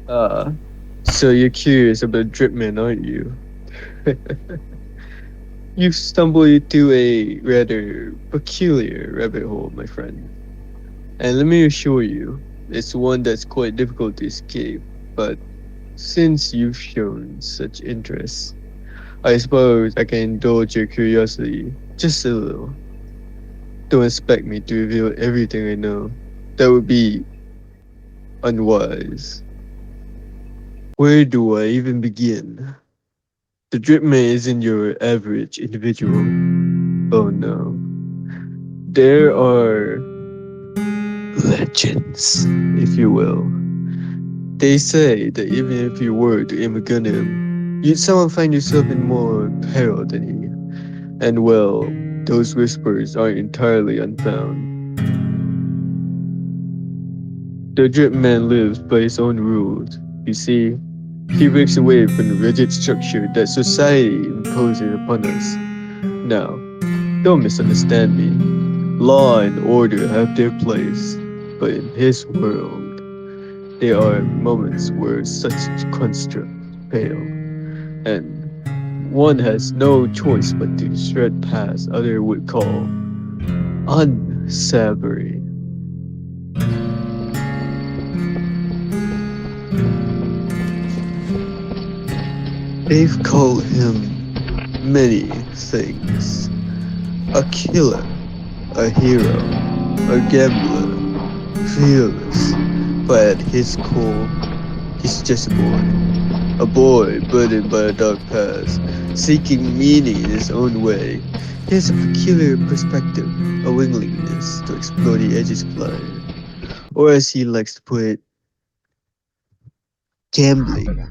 Ah, so you're curious about dripman, aren't you? You've stumbled into a rather peculiar rabbit hole, my friend. And let me assure you, it's one that's quite difficult to escape. But since you've shown such interest, I suppose I can indulge your curiosity just a little. Don't expect me to reveal everything I know. That would be unwise. Where do I even begin? The dripman isn't your average individual. Oh no. There are legends, if you will. They say that even if you were to immigrant him, you'd somehow find yourself in more peril than he. And well, those whispers aren't entirely unfound. The drip man lives by his own rules. You see, he breaks away from the rigid structure that society imposes upon us. Now, don't misunderstand me. Law and order have their place, but in his world, there are moments where such constructs fail, and one has no choice but to shred past others would call unsavory. They've called him many things: a killer, a hero, a gambler, fearless, but at his core, he's just a boy burdened by a dark past, seeking meaning in his own way. He has a peculiar perspective, a willingness to explore the edges of life, or as he likes to put it, gambling.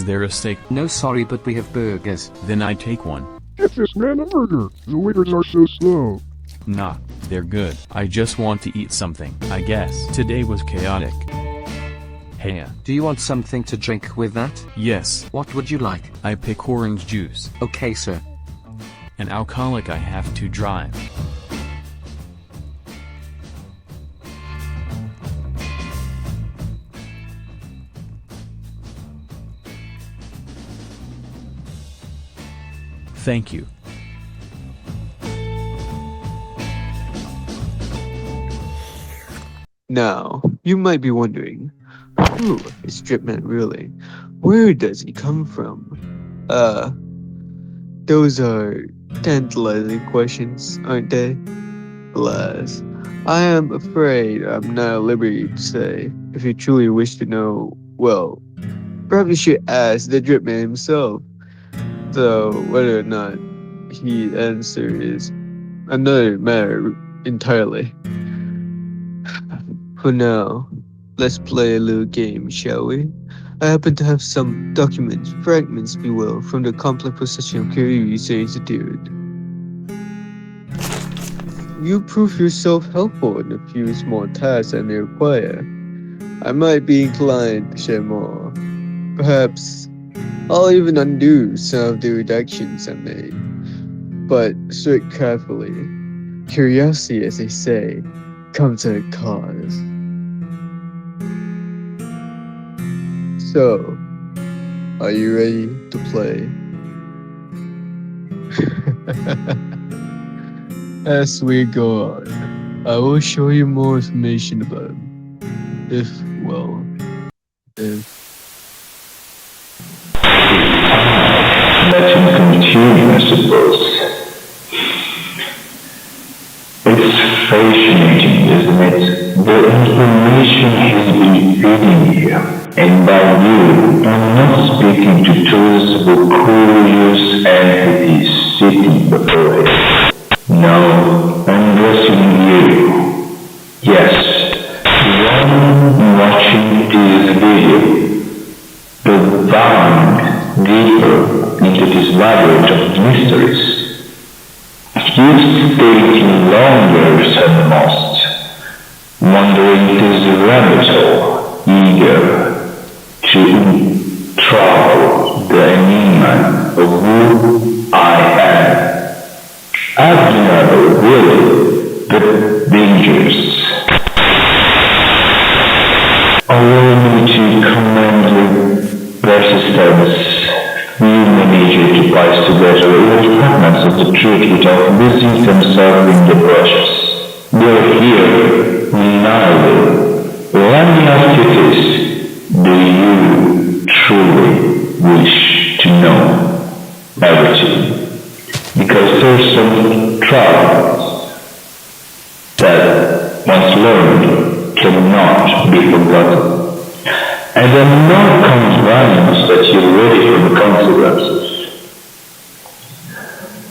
Is there a steak? No sorry, but we have burgers. Then I take one. Get this man a burger. The waiters are so slow. Nah, they're good. I just want to eat something, I guess. Today was chaotic. Hey, Do you want something to drink with that? yes, What would you like? I pick orange juice. Okay, sir. An alcoholic I have to drive. Thank you. Now, you might be wondering, who is Dripman really? Where does he come from? Those are tantalizing questions, aren't they? Alas, I am afraid I'm not at liberty to say. If you truly wish to know, well, perhaps you should ask the Dripman himself. Though whether or not he answers is another matter entirely. For now, let's play a little game, shall we? I happen to have some documents, fragments if you will, from the complex possession of Curie Research Institute. You prove yourself helpful in a few small tasks I may require. I might be inclined to share more. Perhaps I'll even undo some of the redactions I made. But search carefully. Curiosity, as they say, comes at a cost. So, are you ready to play? As we go on, I will show you more information about him. If Let him continue, I suppose. It's fascinating, isn't it? The information he's been feeding you. And by you, I'm not speaking to tourists or curious entities sitting before him. No, I'm addressing you. Yes, the one watching this video. The bound deeper into this labyrinth of mysteries. You've stayed longer than most, wandering this rabbit hole, eager to travel the enigma of who I am. Admirable, really, but dangerous. Allow me to commend your persistence. You manage to piece together little fragments of the truth without losing themselves in the brushes. They're here, reliable. Let me ask you this. Do you truly wish to know everything? Because there's some truths that, once learned, cannot be forgotten. And I'm not convinced that you're ready for the consequences.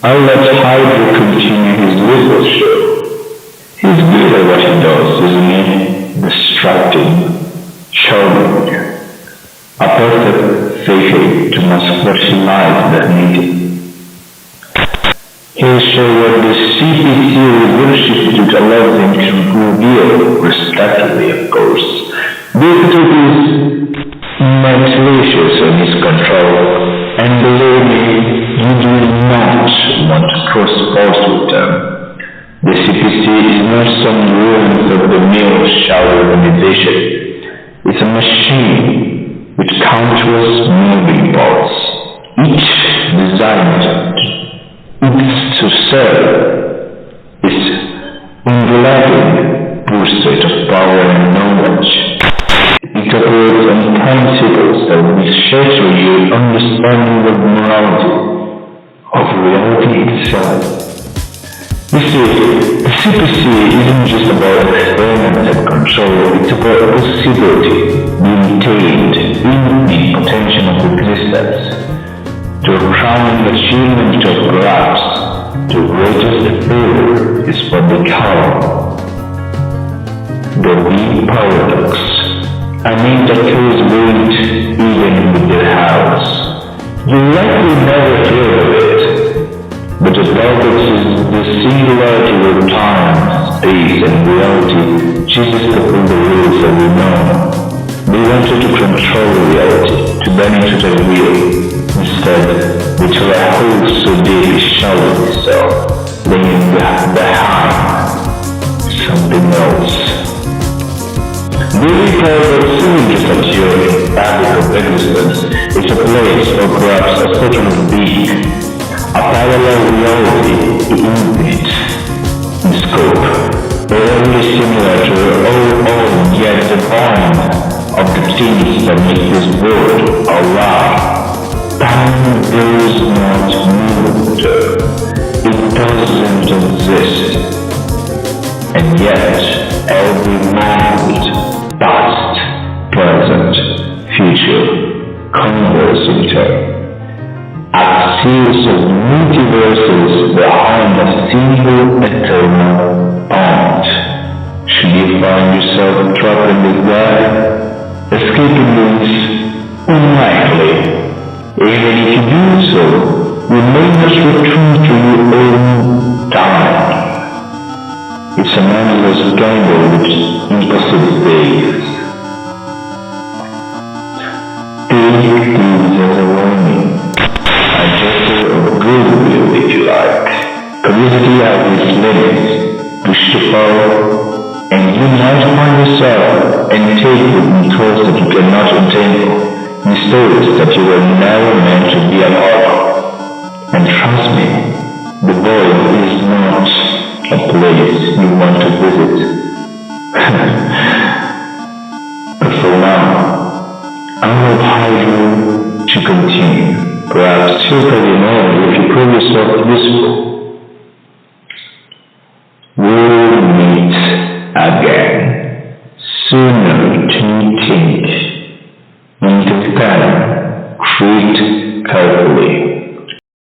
I'll let Hydra continue his little show. He's good at what he does, isn't he? Distracting, charming, a perfect vehicle to mask what he lies that needed. He'll show what the CPC leadership would allow them to reveal, respectively, of course. This is malicious on his control, and believe me, you do not want to cross paths with them. The CPC is not some ruins-of-the-mill shallow organization. It's a machine with countless moving parts, each designed to serve its unrelenting pursuit of power and knowledge. It operates on principles that will shatter your understanding of morality, of reality itself. You see, the CPC isn't just about experiment and control, it's about possibility, maintained infinite potential of existence. To a crowning achievement of perhaps the greatest failure is what they call the paradox. I mean that kills weight even with their house. You likely never heard of it, but the paradox is the singularity of time, space, and reality chooses to pull the rules that we know. We wanted to control reality, to bend into the wheel. Instead, we tell a hole so big it shallows itself, leaving behind something else. Really paradox isn't just a theory, fabric of existence. It's a place, or perhaps a certain being, a parallel reality, infinite in scope, or only similar to our own, yet divine, of the things that make this world alive. Time is not moved. It doesn't exist. And yet, every moment, past, present, future, converse in turn. A series of multiverses behind a single eternal point. Should you find yourself trapped in the gap, escaping is unlikely. Even if you do so, you may just return to your own time. It's an endless gamble with impossible days. Take these as a warning. A gesture of goodwill, if you like. Curiosity has its limits. Push to power, and you might find yourself entangled in thoughts that you cannot entangle, in stories that you were never meant to be a part of. And trust me, the void is not a place you want to visit. But for now, I will advise you to continue. Perhaps you'll probably know if you prove yourself useful. We'll meet again sooner than you think. In the time, treat carefully.